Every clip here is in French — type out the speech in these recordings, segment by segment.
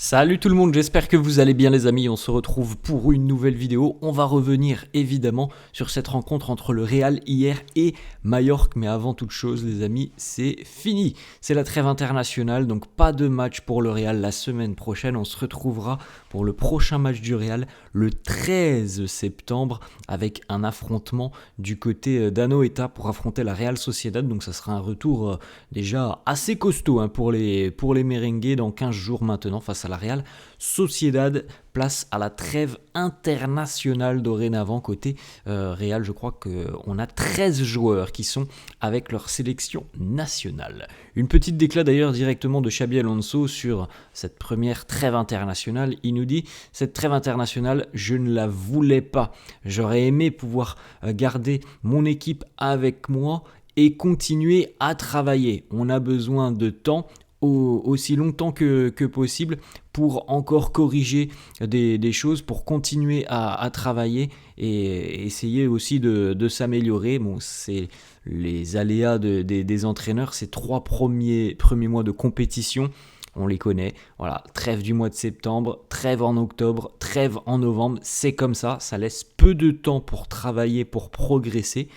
Salut tout le monde, j'espère que vous allez bien les amis, on se retrouve pour une nouvelle vidéo. On va revenir évidemment sur cette rencontre entre le Real hier et Majorque, mais avant toute chose les amis, c'est fini. C'est la trêve internationale, donc pas de match pour le Real la semaine prochaine. On se retrouvera pour le prochain match du Real le 13 septembre avec un affrontement du côté d'Anoeta pour affronter la Real Sociedad. Donc ça sera un retour déjà assez costaud pour les merengues dans 15 jours maintenant face à la Real Sociedad. Place à la trêve internationale dorénavant côté Real. Je crois qu'on a 13 joueurs qui sont avec leur sélection nationale. Une petite déclat d'ailleurs directement de Xabi Alonso sur cette première trêve internationale. Il nous dit « Cette trêve internationale, je ne la voulais pas. J'aurais aimé pouvoir garder mon équipe avec moi et continuer à travailler. On a besoin de temps, aussi longtemps que possible pour encore corriger des choses, pour continuer à travailler et essayer aussi de s'améliorer. » Bon, c'est les aléas des entraîneurs, ces 3 premiers mois de compétition. On les connaît, voilà, trêve du mois de septembre, trêve en octobre, trêve en novembre, c'est comme ça laisse peu de temps pour travailler, pour progresser.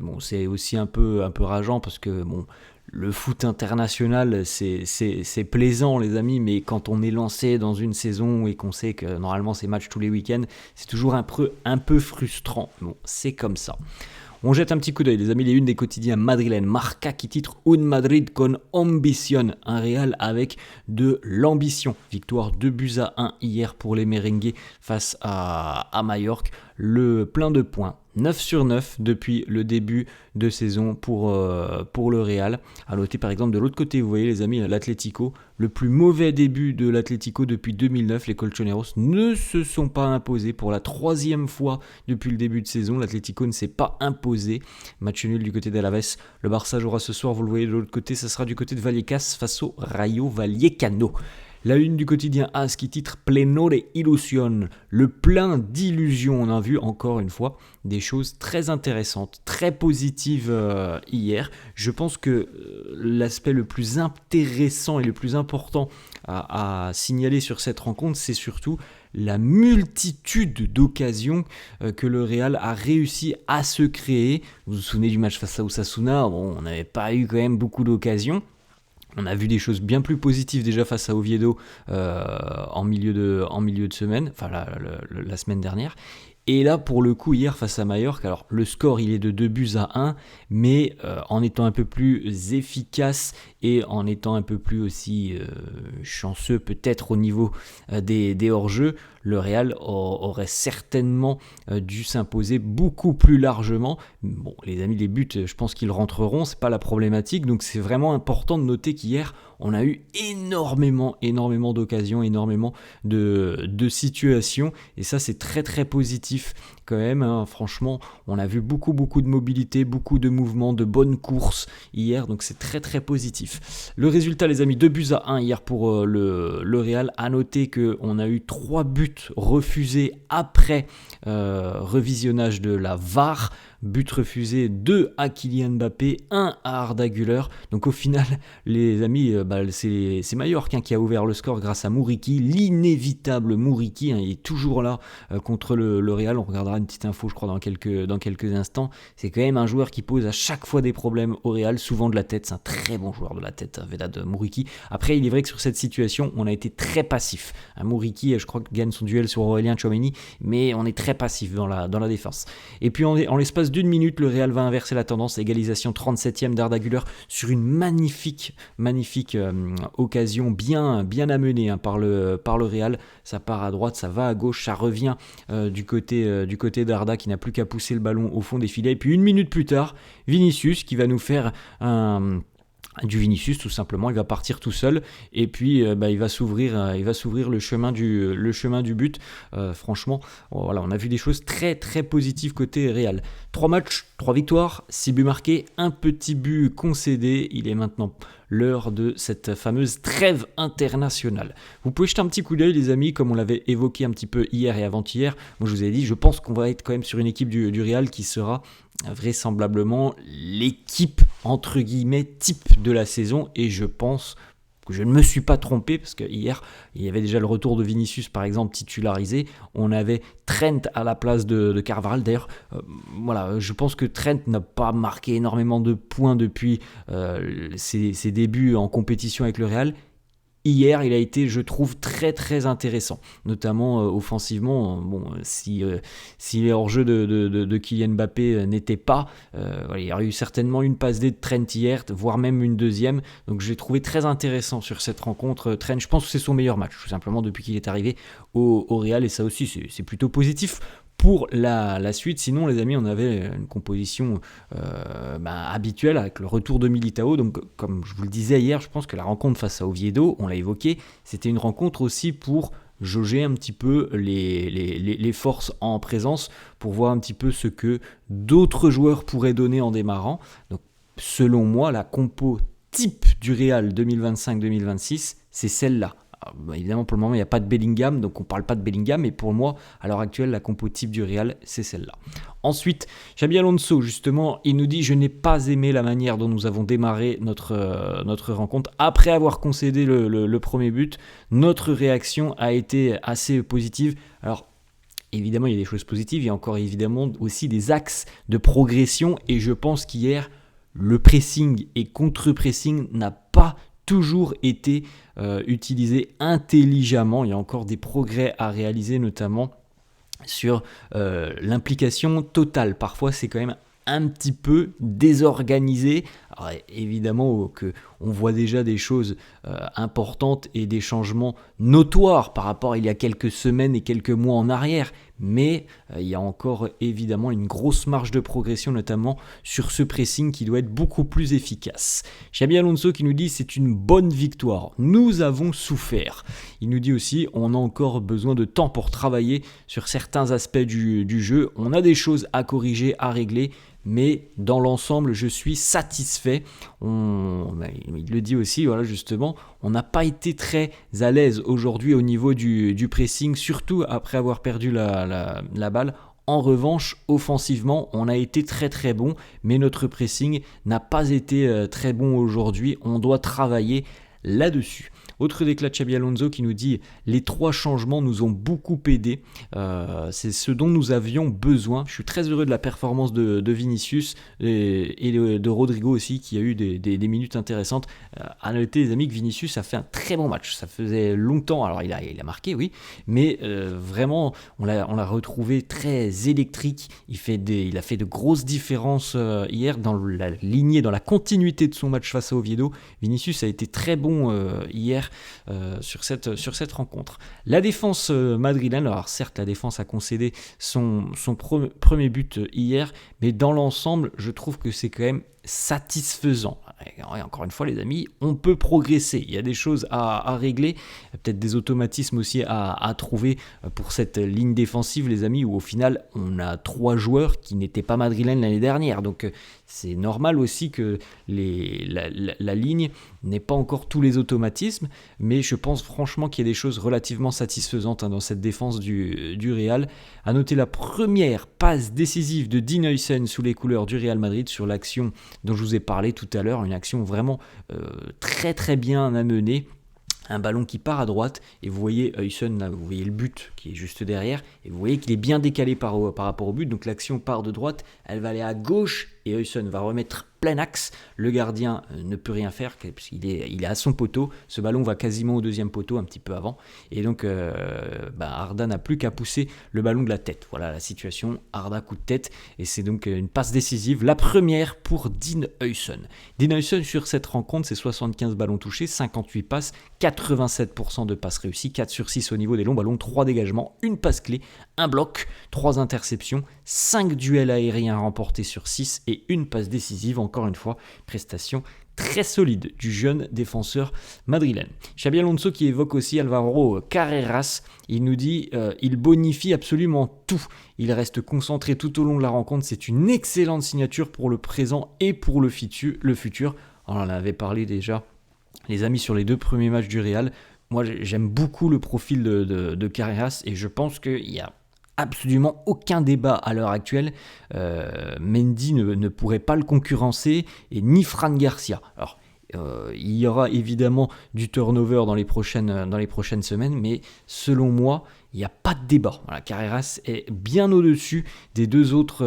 Bon, c'est aussi un peu rageant parce que bon, le foot international, c'est plaisant les amis, mais quand on est lancé dans une saison et qu'on sait que normalement c'est match tous les week-ends, c'est toujours un peu frustrant. Bon, c'est comme ça. On jette un petit coup d'œil, les amis, les unes des quotidiens madrilènes. Marca qui titre Un Madrid con ambition, un Real avec de l'ambition. Victoire 2-1 hier pour les merengues face à Majorque. Le plein de points. 9 sur 9 depuis le début de saison pour le Real. À noter par exemple de l'autre côté, vous voyez les amis, l'Atlético, le plus mauvais début de l'Atlético depuis 2009. Les Colchoneros ne se sont pas imposés pour la 3e fois depuis le début de saison. L'Atlético ne s'est pas imposé. Match nul du côté d'Alaves. Le Barça jouera ce soir, vous le voyez de l'autre côté, ça sera du côté de Vallecas face au Rayo Vallecano. La une du quotidien AS qui titre Pleno de Ilusión, le plein d'illusions. On a vu encore une fois des choses très intéressantes, très positives hier. Je pense que l'aspect le plus intéressant et le plus important à signaler sur cette rencontre, c'est surtout la multitude d'occasions que le Real a réussi à se créer. Vous vous souvenez du match face à Osasuna, bon, on n'avait pas eu quand même beaucoup d'occasions. On a vu des choses bien plus positives déjà face à Oviedo en milieu de semaine, enfin la semaine dernière. Et là, pour le coup, hier face à Majorque, alors le score il est de 2-1, mais en étant un peu plus efficace et en étant un peu plus aussi chanceux peut-être au niveau des hors-jeux, le Real aurait certainement dû s'imposer beaucoup plus largement. Bon, les amis, les buts, je pense qu'ils rentreront, c'est pas la problématique, donc c'est vraiment important de noter qu'hier, on a eu énormément d'occasions, énormément de situations, et ça c'est très très positif quand même, franchement, on a vu beaucoup de mobilité, beaucoup de mouvements, de bonnes courses hier, donc c'est très très positif. Le résultat les amis, 2-1 hier pour le Real. À noter qu'on a eu 3 buts refusés après revisionnage de la VAR. But refusé 2 à Kylian Mbappé, 1 à Arda Güler. Donc au final, les amis, c'est Majorque qui a ouvert le score grâce à Muriqi, l'inévitable Muriqi. Il est toujours là contre le Real. On regardera une petite info, je crois, dans quelques instants. C'est quand même un joueur qui pose à chaque fois des problèmes au Real, souvent de la tête. C'est un très bon joueur de la tête, Vedad Muriqi. Après, il est vrai que sur cette situation, on a été très passif. Muriqi, je crois, gagne son duel sur Aurélien Tchouaméni, mais on est très passif dans la défense. Et puis en l'espace d'1 minute, le Real va inverser la tendance. Égalisation 37e d'Arda Güler sur une magnifique occasion bien amenée par le Real. Ça part à droite, ça va à gauche, ça revient du côté d'Arda qui n'a plus qu'à pousser le ballon au fond des filets. Et puis 1 minute plus tard, Vinicius qui va nous faire du Vinicius tout simplement, il va partir tout seul et puis il va s'ouvrir le chemin du but. Franchement, voilà, on a vu des choses très très positives côté Real. 3 matchs, 3 victoires, 6 buts marqués, un petit but concédé. Il est maintenant l'heure de cette fameuse trêve internationale. Vous pouvez jeter un petit coup d'œil les amis, comme on l'avait évoqué un petit peu hier et avant-hier. Moi je vous ai dit, je pense qu'on va être quand même sur une équipe du Real qui sera vraisemblablement l'équipe entre guillemets type de la saison, et je pense que je ne me suis pas trompé, parce que hier, il y avait déjà le retour de Vinicius, par exemple, titularisé. On avait Trent à la place de Carvajal. D'ailleurs, voilà, je pense que Trent n'a pas marqué énormément de points depuis ses débuts en compétition avec le Real. Hier, il a été, je trouve, très très intéressant, notamment offensivement. Bon, si les hors-jeu de Kylian Mbappé n'étaient pas, voilà, il y aurait eu certainement une passe D de Trent hier, voire même une deuxième. Donc j'ai trouvé très intéressant sur cette rencontre. Trent, je pense que c'est son meilleur match, tout simplement depuis qu'il est arrivé au Real, et ça aussi c'est plutôt positif pour la suite. Sinon, les amis, on avait une composition habituelle avec le retour de Militao. Donc, comme je vous le disais hier, je pense que la rencontre face à Oviedo, on l'a évoqué, c'était une rencontre aussi pour jauger un petit peu les forces en présence, pour voir un petit peu ce que d'autres joueurs pourraient donner en démarrant. Donc, selon moi, la compo type du Real 2025-2026, c'est celle-là. Alors, évidemment, pour le moment, il n'y a pas de Bellingham, donc on ne parle pas de Bellingham, mais pour moi, à l'heure actuelle, la compo type du Real, c'est celle-là. Ensuite, Xabi Alonso, justement, il nous dit « Je n'ai pas aimé la manière dont nous avons démarré notre rencontre. Après avoir concédé le premier but, notre réaction a été assez positive. » Alors, évidemment, il y a des choses positives, il y a encore évidemment aussi des axes de progression, et je pense qu'hier, le pressing et contre-pressing n'a pas toujours été utilisé intelligemment. Il y a encore des progrès à réaliser, notamment sur l'implication totale. Parfois, c'est quand même un petit peu désorganisé. Alors, évidemment on voit déjà des choses importantes et des changements notoires par rapport à il y a quelques semaines et quelques mois en arrière, mais il y a encore évidemment une grosse marge de progression, notamment sur ce pressing qui doit être beaucoup plus efficace. Xabi Alonso qui nous dit c'est une bonne victoire, nous avons souffert. Il nous dit aussi on a encore besoin de temps pour travailler sur certains aspects du jeu, on a des choses à corriger, à régler, mais dans l'ensemble, je suis satisfait. Il le dit aussi, voilà, justement, on n'a pas été très à l'aise aujourd'hui au niveau du pressing, surtout après avoir perdu la balle. En revanche, offensivement, on a été très très bon, mais notre pressing n'a pas été très bon aujourd'hui. On doit travailler là-dessus. Autre déclat de Xabi Alonso qui nous dit « Les 3 changements nous ont beaucoup aidé. C'est ce dont nous avions besoin. » Je suis très heureux de la performance de Vinicius et de Rodrigo aussi, qui a eu des minutes intéressantes. À noter, les amis, que Vinicius a fait un très bon match. Ça faisait longtemps. Alors, il a marqué, oui, mais vraiment, on l'a retrouvé très électrique. Il a fait de grosses différences hier dans la lignée, dans la continuité de son match face à Oviedo. Vinicius a été très bon hier sur cette rencontre. La défense madrilène, alors certes la défense a concédé son premier but hier, mais dans l'ensemble je trouve que c'est quand même satisfaisant. Et encore une fois les amis, on peut progresser, il y a des choses à régler, peut-être des automatismes aussi à trouver pour cette ligne défensive les amis, où au final on a 3 joueurs qui n'étaient pas madrilènes l'année dernière, donc c'est normal aussi que la ligne n'ait pas encore tous les automatismes, mais je pense franchement qu'il y a des choses relativement satisfaisantes dans cette défense du Real. À noter la première passe décisive de Dean Huijsen sous les couleurs du Real Madrid sur l'action dont je vous ai parlé tout à l'heure, une action vraiment très très bien amenée. Un ballon qui part à droite, et vous voyez Huijsen, là, vous voyez le but qui est juste derrière, et vous voyez qu'il est bien décalé par rapport au but, donc l'action part de droite, elle va aller à gauche, et Huijsen va remettre plein axe, le gardien ne peut rien faire, puisqu'il est à son poteau, ce ballon va quasiment au deuxième poteau, un petit peu avant, et donc Arda n'a plus qu'à pousser le ballon de la tête. Voilà la situation, Arda coup de tête, et c'est donc une passe décisive, la première pour Dean Huijsen. Dean Huijsen sur cette rencontre, c'est 75 ballons touchés, 58 passes, 87% de passes réussies, 4 sur 6 au niveau des longs ballons, 3 dégagements, une passe clé, un bloc, 3 interceptions, 5 duels aériens remportés sur 6 et une passe décisive. Encore une fois, prestation très solide du jeune défenseur madrilène. Xabi Alonso qui évoque aussi Alvaro Carreras, il nous dit il bonifie absolument tout. Il reste concentré tout au long de la rencontre, c'est une excellente signature pour le présent et pour le futur. On en avait parlé déjà, les amis, sur les 2 premiers matchs du Real. Moi, j'aime beaucoup le profil de Carreras, et je pense qu'il y a absolument aucun débat à l'heure actuelle. Mendy ne pourrait pas le concurrencer, et ni Fran Garcia. Alors, Il y aura évidemment du turnover dans les prochaines semaines, mais selon moi, il n'y a pas de débat. Voilà, Carreras est bien au-dessus des deux autres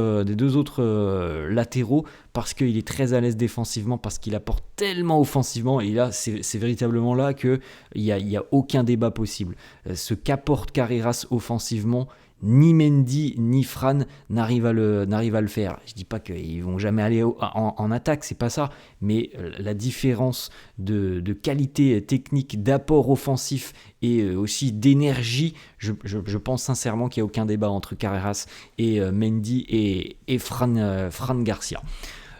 latéraux parce qu'il est très à l'aise défensivement, parce qu'il apporte tellement offensivement. Et là, c'est véritablement là qu'il n'y a aucun débat possible. Ce qu'apporte Carreras offensivement, ni Mendy ni Fran n'arrivent à le faire. Je dis pas qu'ils vont jamais aller en attaque, c'est pas ça, mais la différence de qualité technique, d'apport offensif et aussi d'énergie, je pense sincèrement qu'il n'y a aucun débat entre Carreras et Mendy et Fran Garcia.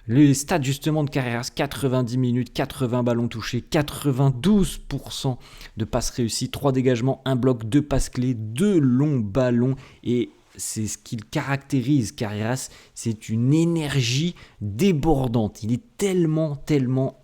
Les stats justement de Carreras, 90 minutes, 80 ballons touchés, 92% de passes réussies, 3 dégagements, 1 bloc, 2 passes clés, 2 longs ballons et c'est ce qui caractérise Carreras, c'est une énergie débordante. Il est tellement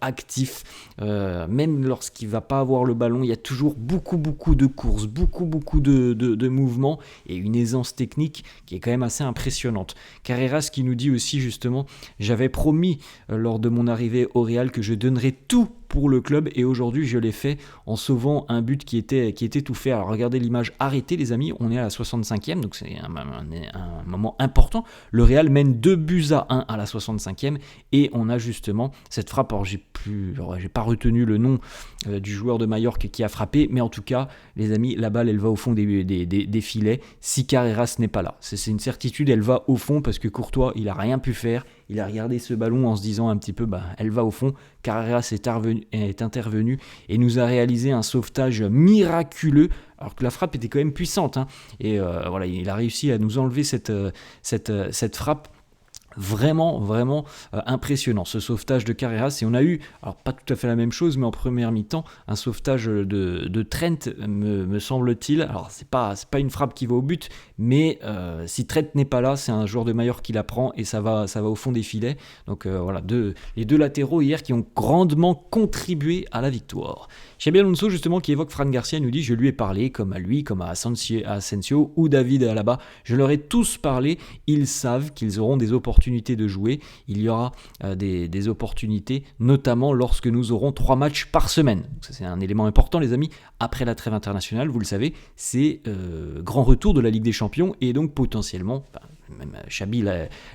actif, même lorsqu'il ne va pas avoir le ballon, il y a toujours beaucoup de courses, beaucoup de mouvements et une aisance technique qui est quand même assez impressionnante. Carreras qui nous dit aussi justement, j'avais promis lors de mon arrivée au Real que je donnerais tout pour le club et aujourd'hui je l'ai fait en sauvant un but qui était tout fait. Alors regardez l'image arrêtée les amis, on est à la 65e donc c'est un moment important. Le Real mène 2-1 à la 65e et on a justement cette frappe. Alors j'ai pas retenu le nom du joueur de Majorque qui a frappé, mais en tout cas les amis, la balle elle va au fond des filets si Carreras n'est pas là. C'est une certitude, elle va au fond parce que Courtois il a rien pu faire. Il a regardé ce ballon en se disant un petit peu, elle va au fond. Carreras est intervenu et nous a réalisé un sauvetage miraculeux, alors que la frappe était quand même puissante. Et voilà, il a réussi à nous enlever cette frappe. Vraiment impressionnant ce sauvetage de Carreras. Et on a eu, alors pas tout à fait la même chose, mais en première mi-temps, un sauvetage de Trent, me semble-t-il. Alors c'est pas une frappe qui va au but, mais si Trent n'est pas là, c'est un joueur de Majorque qui la prend et ça va au fond des filets. Donc voilà, les deux latéraux hier qui ont grandement contribué à la victoire. Xabi Alonso justement qui évoque Fran Garcia nous dit, je lui ai parlé comme à lui, comme à Asensio ou David Alaba, je leur ai tous parlé, ils savent qu'ils auront des opportunités de jouer, il y aura des opportunités notamment lorsque nous aurons 3 matchs par semaine. Donc ça c'est un élément important les amis, après la trêve internationale, vous le savez, c'est grand retour de la Ligue des Champions et donc potentiellement, même Xabi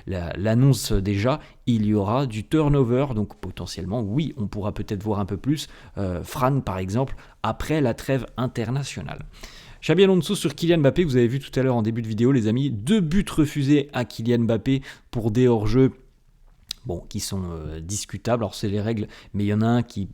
l'annonce déjà, il y aura du turnover, donc potentiellement oui, on pourra peut-être voir un peu plus Fran par exemple après la trêve internationale. Xabi Alonso sur Kylian Mbappé, vous avez vu tout à l'heure en début de vidéo les amis, 2 buts refusés à Kylian Mbappé pour des hors-jeux qui sont discutables, alors c'est les règles, mais il y en a un qui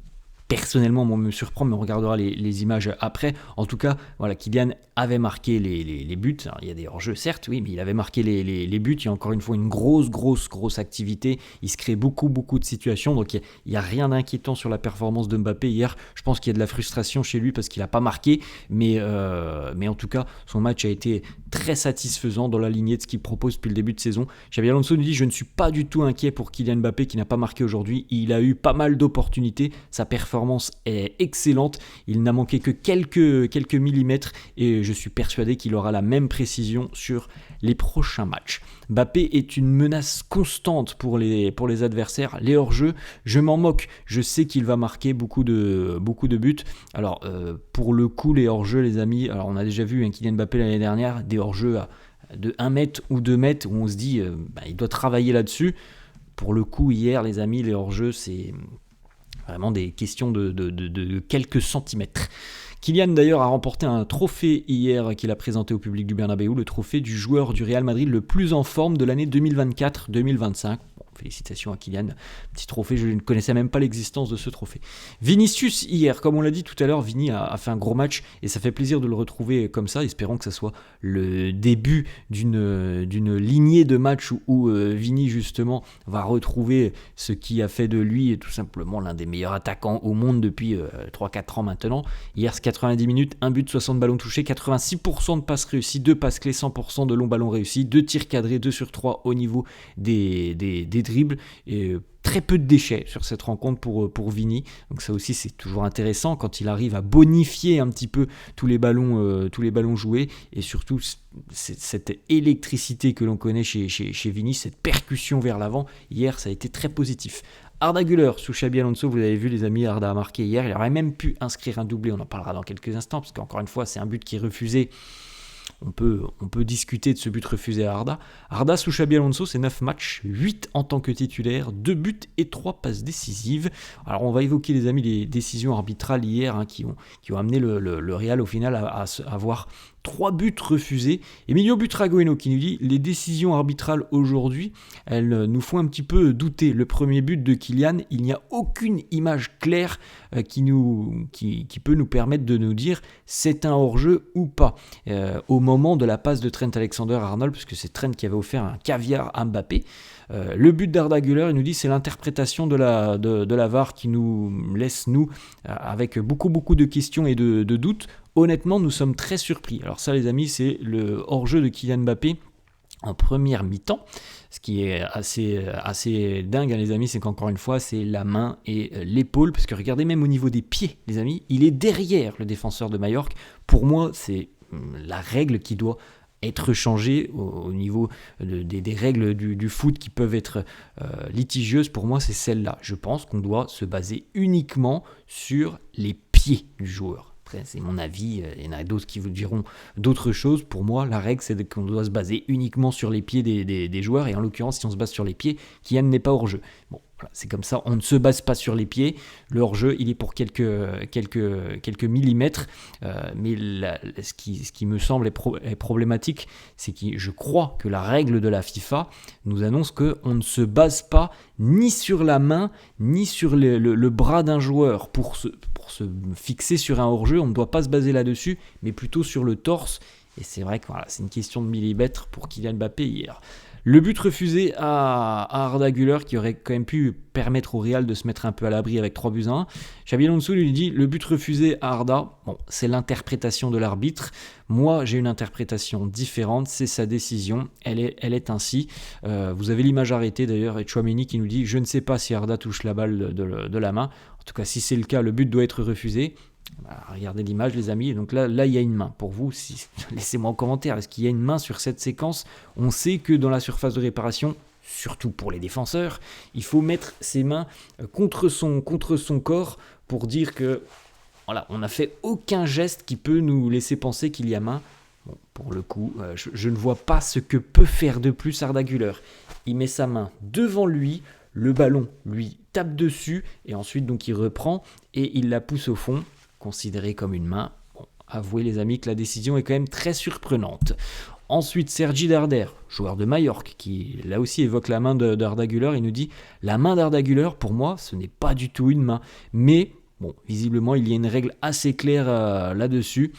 personnellement me surprend, mais on regardera les images après. En tout cas, voilà, Kylian avait marqué les buts. Alors, il y a des hors-jeux, certes, oui, mais il avait marqué les buts. Il y a encore une fois une grosse activité. Il se crée beaucoup de situations. Donc, il n'y a rien d'inquiétant sur la performance de Mbappé hier. Je pense qu'il y a de la frustration chez lui parce qu'il n'a pas marqué. Mais en tout cas, son match a été très satisfaisant dans la lignée de ce qu'il propose depuis le début de saison. Xabi Alonso nous dit, je ne suis pas du tout inquiet pour Kylian Mbappé qui n'a pas marqué aujourd'hui. Il a eu pas mal d'opportunités. Sa performance est excellente, il n'a manqué que quelques millimètres et je suis persuadé qu'il aura la même précision sur les prochains matchs. Mbappé est une menace constante pour les adversaires, les hors-jeux, je m'en moque, je sais qu'il va marquer beaucoup de buts. Alors pour le coup les hors-jeux les amis, alors on a déjà vu Kylian Mbappé l'année dernière, des hors-jeux de 1 mètre ou 2 mètres où on se dit il doit travailler là-dessus. Pour le coup hier les amis, les hors-jeux c'est vraiment des questions de quelques centimètres. Kylian d'ailleurs a remporté un trophée hier qu'il a présenté au public du Bernabéu, le trophée du joueur du Real Madrid le plus en forme de l'année 2024-2025. Félicitations à Kylian, petit trophée, je ne connaissais même pas l'existence de ce trophée. Vinicius hier, comme on l'a dit tout à l'heure, Vini a fait un gros match et ça fait plaisir de le retrouver comme ça, espérons que ça soit le début d'une lignée de matchs où Vini justement va retrouver ce qui a fait de lui tout simplement l'un des meilleurs attaquants au monde depuis 3-4 ans maintenant. Hier c'est 90 minutes, 1 but, 60 ballons touchés, 86% de passes réussies, 2 passes clés, 100% de longs ballons réussis, 2 tirs cadrés, 2 sur 3 au niveau des dribbles et très peu de déchets sur cette rencontre pour Vini. Donc ça aussi c'est toujours intéressant quand il arrive à bonifier un petit peu tous les ballons joués et surtout cette électricité que l'on connaît chez Vini, cette percussion vers l'avant. Hier ça a été très positif. Arda Güler sous Xabi Alonso, vous avez vu les amis, Arda a marqué hier, il aurait même pu inscrire un doublé, on en parlera dans quelques instants, parce qu'encore une fois c'est un but qui est refusé. On peut discuter de ce but refusé à Arda. Arda sous Xabi Alonso, c'est 9 matchs, 8 en tant que titulaire, 2 buts et 3 passes décisives. Alors on va évoquer les amis les décisions arbitrales hier qui ont amené le Real au final à avoir 3 buts refusés. Emilio Butragueño qui nous dit les décisions arbitrales aujourd'hui, elles nous font un petit peu douter. Le premier but de Kylian, il n'y a aucune image claire qui peut nous permettre de nous dire c'est un hors-jeu ou pas. Au moment de la passe de Trent Alexander-Arnold, puisque c'est Trent qui avait offert un caviar à Mbappé. Le but d'Arda Güler, il nous dit c'est l'interprétation de la VAR qui nous laisse avec beaucoup de questions et de doutes. Honnêtement, nous sommes très surpris. Alors ça les amis, c'est le hors-jeu de Kylian Mbappé en première mi-temps. Ce qui est assez dingue les amis, c'est qu'encore une fois, c'est la main et l'épaule. Parce que regardez même au niveau des pieds les amis, il est derrière le défenseur de Majorque. Pour moi, c'est la règle qui doit être changée au niveau des règles du foot qui peuvent être litigieuses. Pour moi, c'est celle-là. Je pense qu'on doit se baser uniquement sur les pieds du joueur. Après, c'est mon avis, il y en a d'autres qui vous diront d'autres choses. Pour moi, la règle, c'est qu'on doit se baser uniquement sur les pieds des joueurs. Et en l'occurrence, si on se base sur les pieds, Kylian n'est pas hors-jeu. Bon, voilà, c'est comme ça, on ne se base pas sur les pieds. Le hors-jeu, il est pour quelques millimètres. Mais ce qui me semble est problématique, c'est que je crois que la règle de la FIFA nous annonce qu'on ne se base pas ni sur la main, ni sur le bras d'un joueur pour se fixer sur un hors-jeu. On ne doit pas se baser là-dessus, mais plutôt sur le torse. Et c'est vrai que voilà, c'est une question de millimètres pour Kylian Mbappé hier. Le but refusé à Arda Güler qui aurait quand même pu permettre au Real de se mettre un peu à l'abri avec 3 buts à 1. Xabi Alonso lui dit le but refusé à Arda, bon, c'est l'interprétation de l'arbitre. Moi, j'ai une interprétation différente, c'est sa décision, elle est ainsi. Vous avez l'image arrêtée d'ailleurs et Tchouaméni qui nous dit je ne sais pas si Arda touche la balle de la main. En tout cas, si c'est le cas, le but doit être refusé. Regardez l'image les amis, donc là il y a une main. Pour vous, laissez-moi en commentaire, est-ce qu'il y a une main sur cette séquence? On sait que dans la surface de réparation, surtout pour les défenseurs, il faut mettre ses mains contre son corps pour dire que voilà, on n'a fait aucun geste qui peut nous laisser penser qu'il y a main. Bon, pour le coup, je ne vois pas ce que peut faire de plus Arda Güler. Il met sa main devant lui, le ballon lui tape dessus et ensuite donc il reprend et il la pousse au fond. Considéré comme une main. Bon, avouez les amis que la décision est quand même très surprenante. Ensuite, Sergi Darder, joueur de Majorque, qui là aussi évoque la main d'Arda Güler. Il nous dit la main d'Arda Güler, pour moi, ce n'est pas du tout une main. Mais bon, visiblement, il y a une règle assez claire là-dessus.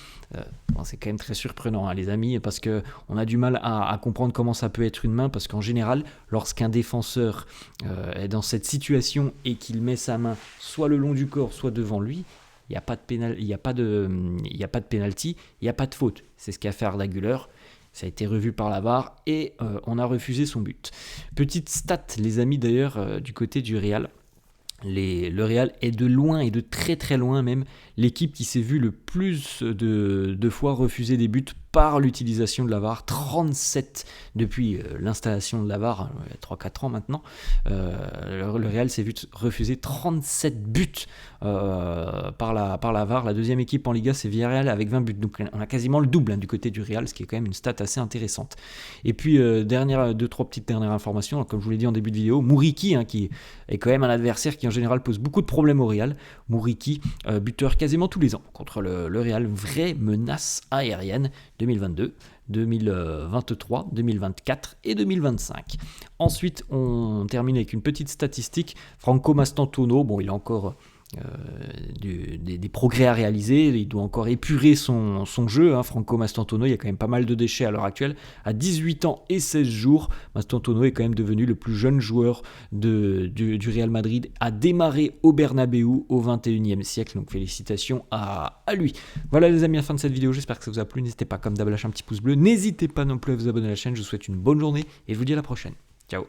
Bon, c'est quand même très surprenant, hein, les amis, parce qu'on a du mal à comprendre comment ça peut être une main, parce qu'en général, lorsqu'un défenseur est dans cette situation et qu'il met sa main soit le long du corps, soit devant lui, il n'y a pas de penalty, il n'y a pas de faute. C'est ce qu'a fait Arda Güler. Ça a été revu par la VAR et on a refusé son but. Petite stat, les amis, d'ailleurs, du côté du Real. Le Real est de loin et de très très loin même l'équipe qui s'est vue le plus de fois refuser des buts par l'utilisation de la VAR, 37 depuis l'installation de la VAR, 3-4 ans maintenant. Le Real s'est vu refuser 37 buts par la VAR. La deuxième équipe en Liga, c'est Villarreal avec 20 buts. Donc on a quasiment le double du côté du Real, ce qui est quand même une stat assez intéressante. Et puis, 2-3 petites dernières informations. Comme je vous l'ai dit en début de vidéo, Mouriki, qui est quand même un adversaire qui en général pose beaucoup de problèmes au Real. Mouriki, buteur quasiment tous les ans contre le Real, vraie menace aérienne. 2022, 2023, 2024 et 2025. Ensuite, on termine avec une petite statistique. Franco Mastantuono, bon, il a encore des progrès à réaliser, il doit encore épurer son jeu, Franco Mastantuono, il y a quand même pas mal de déchets à l'heure actuelle. À 18 ans et 16 jours, Mastantuono est quand même devenu le plus jeune joueur du Real Madrid à démarrer au Bernabéu au 21e siècle, donc félicitations à lui. Voilà les amis, à la fin de cette vidéo, j'espère que ça vous a plu, n'hésitez pas comme d'hab à lâcher un petit pouce bleu, n'hésitez pas non plus à vous abonner à la chaîne, je vous souhaite une bonne journée et je vous dis à la prochaine. Ciao.